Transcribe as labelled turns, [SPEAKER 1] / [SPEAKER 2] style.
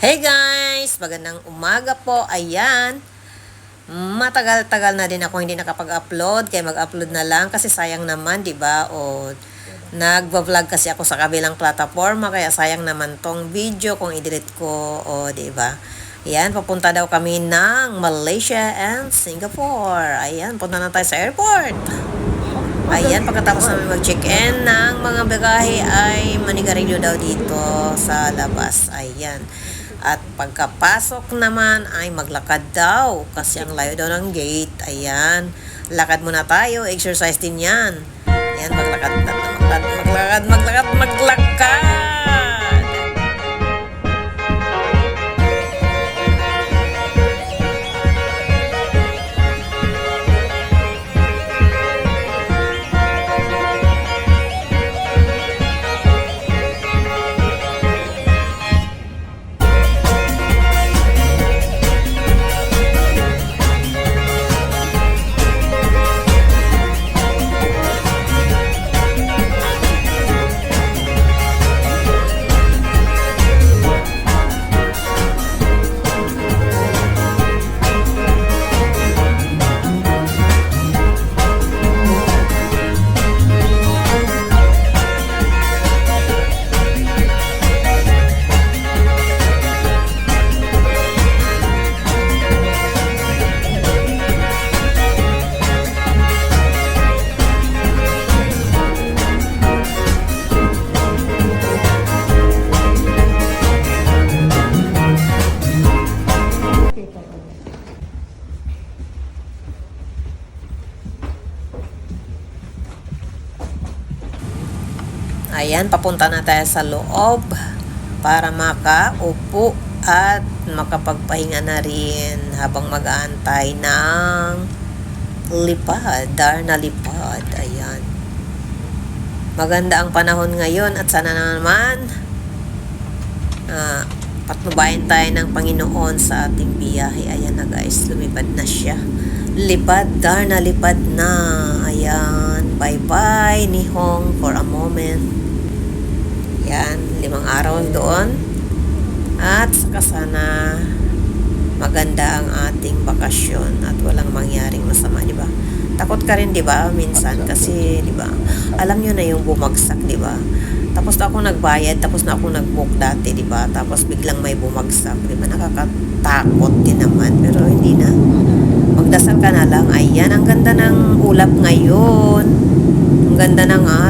[SPEAKER 1] Hey guys! Magandang umaga po. Ayan. Matagal-tagal na din ako hindi nakapag-upload. Kaya mag-upload na lang kasi sayang naman, di ba? O nagba-vlog kasi ako sa kabilang plataforma kaya sayang naman tong video kung i-delete ko, o di ba? Ayan, papunta daw kami ng Malaysia and Singapore. Ayan, punta na tayo sa airport. Ayan, pagkatapos namin mag-check-in ng mga bagahe ay manigarilyo daw dito sa labas. Ayan. At pagkapasok naman ay maglakad daw kasi ang layo daw ng gate. Ayan. Lakad muna tayo. Exercise din yan. Ayan, maglakad. Ayan, papunta na tayo sa loob para makaupo at makapagpahinga na rin habang mag-aantay ng lipad, Darna lipad. Ayan. Maganda ang panahon ngayon at sana naman patnubayan tayo ng Panginoon sa ating biyahe. Ayan na guys, lumipad na siya. Lipad, Darna lipad na. Ayan, bye-bye ni Hong for a moment. Yan, 5 araw doon. At saka sana maganda ang ating bakasyon at walang mangyaring masama, di ba? Takot ka rin, di ba? Minsan kasi, di ba? Alam nyo na yung bumagsak, di ba? Tapos na ako nagbayad, tapos na ako nag-book dati, di ba? Tapos biglang may bumagsak, di ba? Nakakatakot din naman, pero hindi na. Magdasal ka na lang. Ayan, ang ganda ng ulap ngayon. Ang ganda ng